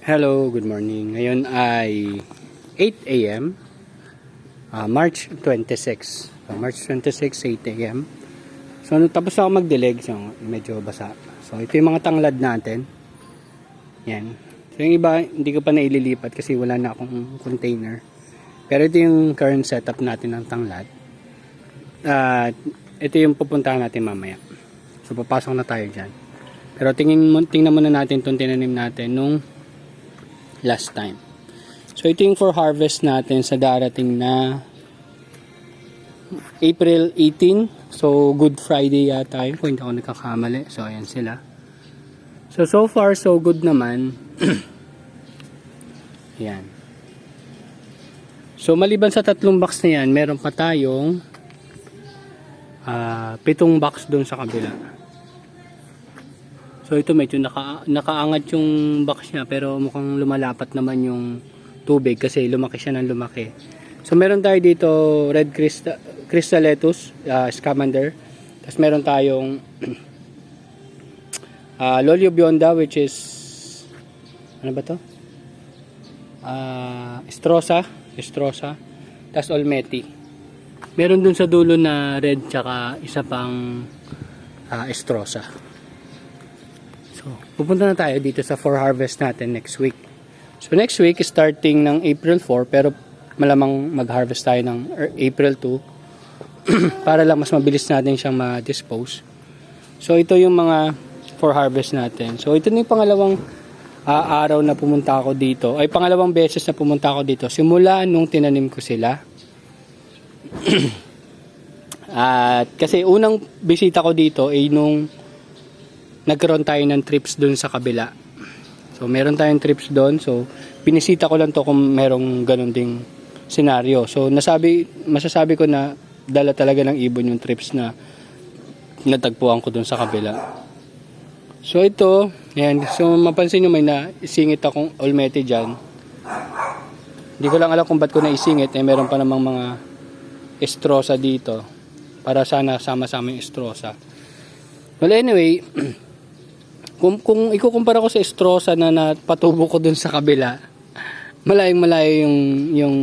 Hello, good morning. Ngayon ay 8 a.m. March 26. March 26, 8 a.m. So, tapos ako magdilig. So, medyo basa. So, ito yung mga tanglad natin. Yan. So, yung iba, hindi ko pa naililipat kasi wala na akong container. Pero ito yung current setup natin ng tanglad. At ito yung pupuntahan natin mamaya. So, papasok na tayo dyan. Pero tingnan muna natin itong tinanim natin nung last time. So ito yung for harvest natin sa darating na April 18. So Good Friday yata yun kung hindi ako nagkakamali. So ayan sila. So far so good naman. Ayan. So maliban sa 3 box na yan, meron pa tayong 7 box doon sa kabila. So ito medyo nakaangat yung box niya pero mukhang lumalapat naman yung tubig kasi lumaki siya ng lumaki. So meron tayo dito red crystal lettuce, scamander. Tapos meron tayong Lolio Bionda which is ano ba to? Estrosa. Tapos Olmeti. Meron dun sa dulo na red tsaka isa pang Estrosa. So, pupunta na tayo dito sa for harvest natin next week. So, next week, starting ng April 4, pero malamang mag-harvest tayo ng April 2 para lang mas mabilis natin siyang ma-dispose. So, ito yung mga for harvest natin. So, ito na yung pangalawang araw na pumunta ako dito. Ay, pangalawang beses na pumunta ako dito. Simula nung tinanim ko sila. At kasi unang bisita ko dito ay nung nagkaroon tayo ng trips doon sa kabila. So, meron tayong trips doon. So, pinisita ko lang to kung merong ganun ding senaryo. So, masasabi ko na dala talaga ng ibon yung trips na natagpuan ko doon sa kabila. So, ito, yan. So, mapansin nyo may naisingit akong olmete dyan. Hindi ko lang alam kung ba't ko naisingit. Meron pa namang mga estrosa dito. Para sana sama-sama yung estrosa. Well, anyway, kung ikukumpara ko sa estrosa na napatubo ko dun sa kabila, malayong-malayo yung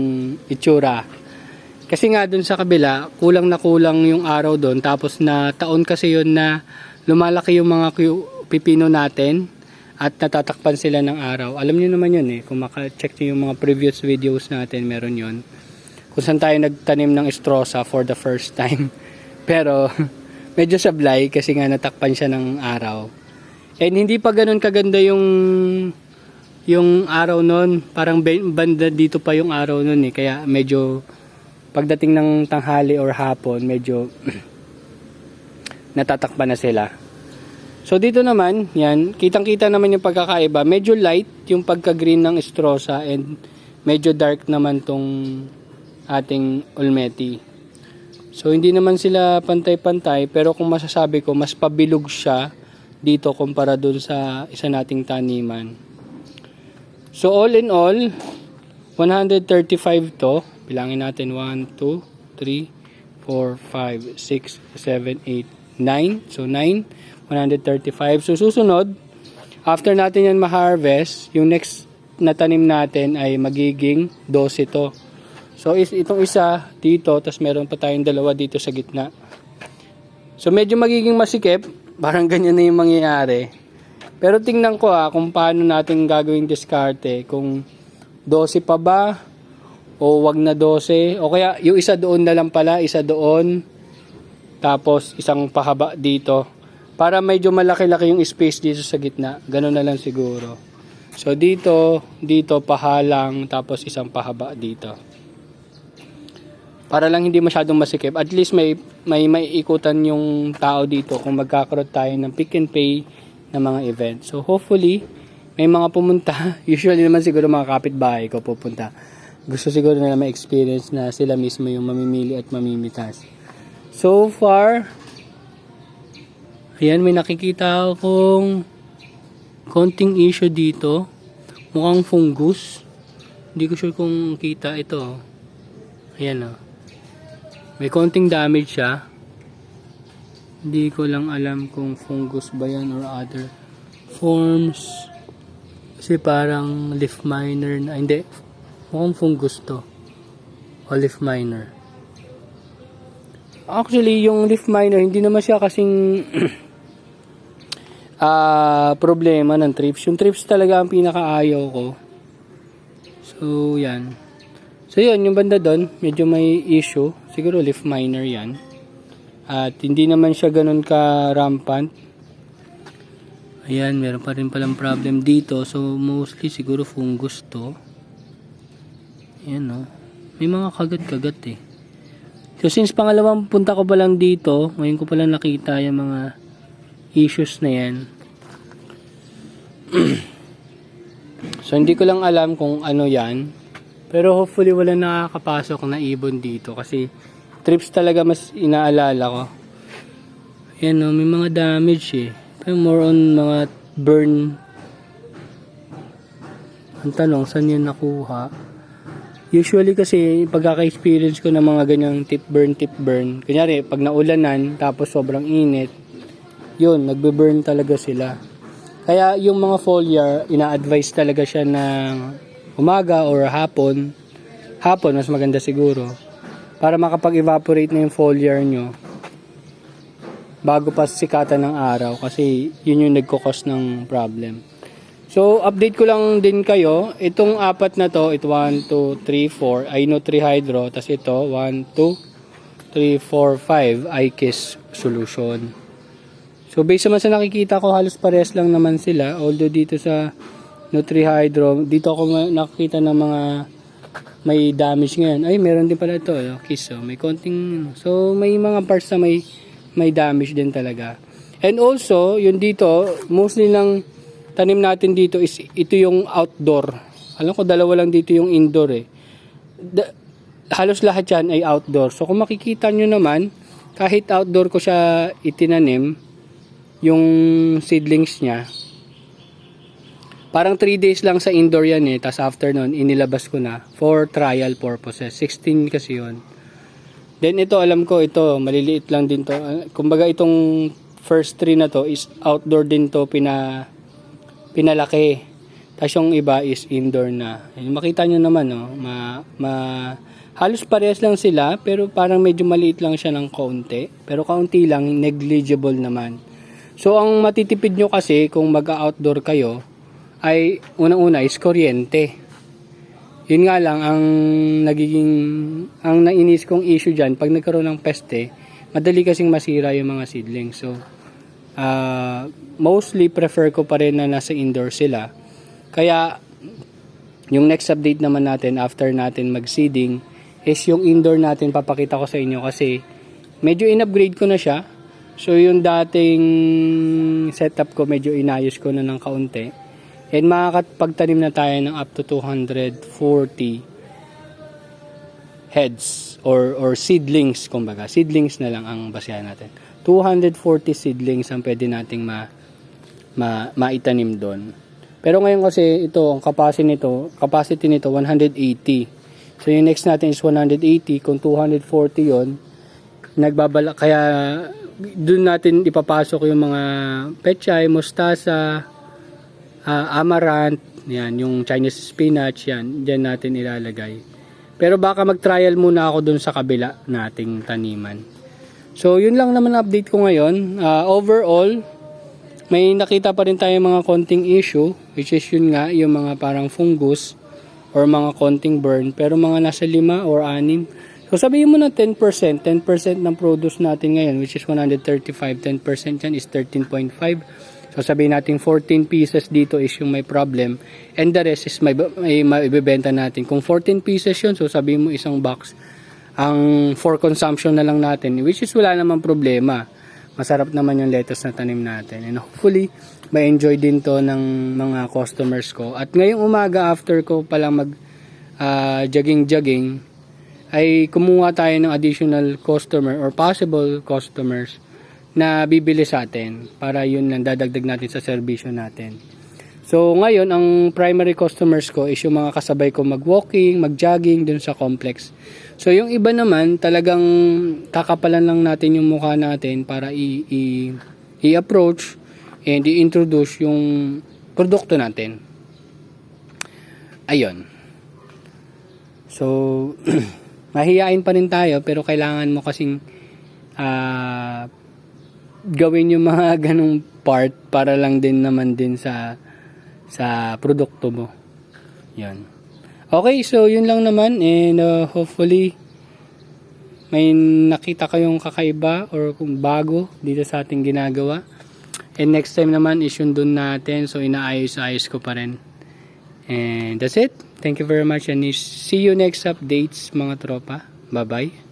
itsura. Kasi nga dun sa kabila, kulang na kulang yung araw dun. Tapos na taon kasi yun na lumalaki yung mga pipino natin at natatakpan sila ng araw. Alam niyo naman yun kung maka-check niyo yung mga previous videos natin, meron yun. Kung saan tayo nagtanim ng estrosa for the first time. Pero medyo sablay kasi nga natakpan siya ng araw. And hindi pa ganun kaganda yung araw nun. Parang banda dito pa yung araw nun Kaya medyo pagdating ng tanghali or hapon, medyo natatakpan na sila. So dito naman, yan, kitang-kita naman yung pagkakaiba. Medyo light yung pagka-green ng estrosa and medyo dark naman tong ating olmeti. So hindi naman sila pantay-pantay pero kung masasabi ko, mas pabilog siya dito kumpara dun sa isa nating taniman. So all in all, 135 to. Bilangin natin 1, 2, 3, 4, 5, 6, 7, 8, 9. So 9, 135. So susunod, after natin yan ma-harvest, yung next na tanim natin ay magiging 12 to. So itong isa dito, tapos meron pa tayong dalawa dito sa gitna. So medyo magiging masikip, parang ganyan na yung mangyayari. Pero tingnan ko kung paano natin gagawing diskarte, kung 12 pa ba o wag na 12 o kaya yung isa doon na lang pala, isa doon tapos isang pahaba dito para medyo malaki-laki yung space dito sa gitna. Ganun na lang siguro. So dito pahalang tapos isang pahaba dito. Para lang hindi masyadong masikip. At least may ikutan yung tao dito kung magkakaroon tayo ng pick and pay na mga event. So hopefully, may mga pumunta. Usually naman siguro mga kapitbahay ko pupunta. Gusto siguro nila ma-experience na sila mismo yung mamimili at mamimitas. So far, ayan, may nakikita akong konting issue dito. Mukhang fungus. Hindi ko sure kung kita ito. Ayan may konting damage siya. Hindi ko lang alam kung fungus ba yan or other forms. Kasi parang leaf miner na, hindi, mukhang fungus to. O leaf miner. Actually, yung leaf miner, hindi naman siya kasing problema ng thrips. Yung thrips talaga ang pinakaayaw ko. So, yan. So, yun, yung banda doon, medyo may issue. Siguro leaf miner yan. At hindi naman siya ganun ka-rampant. Ayan, meron pa rin palang problem dito. So, mostly siguro fungus to. Ayan, no. May mga kagat-kagat eh. So, since pangalawang punta ko pa lang dito, ngayon ko pa lang nakita yung mga issues na yan. So, hindi ko lang alam kung ano yan. Pero hopefully wala nakakapasok na ibon dito. Kasi trips talaga mas inaalala ko. Ayan, no, may mga damage eh. Pero more on mga burn. Ang tanong, saan yun nakuha? Usually kasi pagkaka-experience ko ng mga ganyang tip burn, kunyari pag naulanan tapos sobrang init, yun, nagbe-burn talaga sila. Kaya yung mga foliar, ina-advise talaga siya ng umaga or hapon, mas maganda siguro, para makapag-evaporate na yung foliar nyo bago pa sikatan ng araw, kasi yun yung nagkukos ng problem. So, update ko lang din kayo. Itong apat na to, ito 1, 2, 3, 4, ay Nutri-Hydro. Tapos ito, 1, 2, 3, 4, 5, iKiss solution. So, based naman sa nakikita ko, halos pares lang naman sila. Although dito sa Nutri-Hydro, dito ako nakikita ng mga may damage ngayon. Ay, meron din pala ito. Kiss, may konting. So, may mga parts na may damage din talaga. And also, yun dito, mostly lang tanim natin dito is ito yung outdoor. Alam ko dalawa lang dito yung indoor eh. Halos lahat yan ay outdoor. So kung makikita nyo naman, kahit outdoor ko siya itinanim, yung seedlings niya, parang 3 days lang sa indoor yan eh. Tapos after nun, inilabas ko na for trial purposes. 16 kasi yun. Then ito, alam ko ito, maliliit lang din to. Kumbaga itong first 3 na to is outdoor din to pinalaki. Tapos yung iba is indoor na. Makita nyo naman, no? Halos parehas lang sila, pero parang medyo maliit lang siya ng kaunti. Pero kaunti lang, negligible naman. So, ang matitipid nyo kasi kung mag-outdoor kayo, ay unang-una is kuryente. Yun nga lang, ang nainis kong issue dyan, pag nagkaroon ng peste, madali kasing masira yung mga seedlings. So, mostly prefer ko pa rin na nasa indoor sila. Kaya yung next update naman natin after natin mag-seeding is yung indoor natin, papakita ko sa inyo kasi medyo in-upgrade ko na siya. So yung dating setup ko medyo inayos ko na ng kaunti. And makakapagtanim na tayo ng up to 240 heads or seedlings, kumbaga. Seedlings na lang ang basehan natin. 240 seedlings ang pwede nating maitanim doon. Pero ngayon kasi ito, ang capacity nito 180. So yung next natin is 180. Kung 240 yon, kaya doon natin ipapasok yung mga pechay, mustasa, amaranth, yan, yung Chinese spinach, yan, dyan natin ilalagay. Pero baka mag-trial muna ako doon sa kabila nating taniman. So, yun lang naman update ko ngayon. Overall, may nakita pa rin tayo mga konting issue, which is yun nga, yung mga parang fungus or mga konting burn, pero mga nasa 5 or 6. So, sabihin mo na 10%. 10% ng produce natin ngayon, which is 135. 10% yan is 13.5. So, sabihin natin 14 pieces dito is yung may problem, and the rest is may ibebenta natin. Kung 14 pieces yun, so sabihin mo isang box, ang for consumption na lang natin, which is wala namang problema. Masarap naman yung lettuce na tanim natin. And hopefully, ma-enjoy din to ng mga customers ko. At ngayong umaga, after ko palang jogging, ay kumuha tayo ng additional customer or possible customers na bibili sa atin. Para yun lang, dadagdag natin sa serbisyo natin. So, ngayon, ang primary customers ko is yung mga kasabay ko mag-walking, mag-jogging dun sa complex. So, yung iba naman, talagang kakapalan lang natin yung mukha natin para i-approach and i-introduce yung produkto natin. ayun. So, mahihain pa rin tayo, pero kailangan mo kasing gawin yung mga ganong part para lang din naman din sa produkto mo. Yan. Okay, so yun lang naman, and hopefully may nakita kayong kakaiba or kung bago dito sa ating ginagawa. And next time naman is yun dun natin, so inaayos-ayos ko pa rin. And that's it. Thank you very much, and see you next updates mga tropa. Bye bye.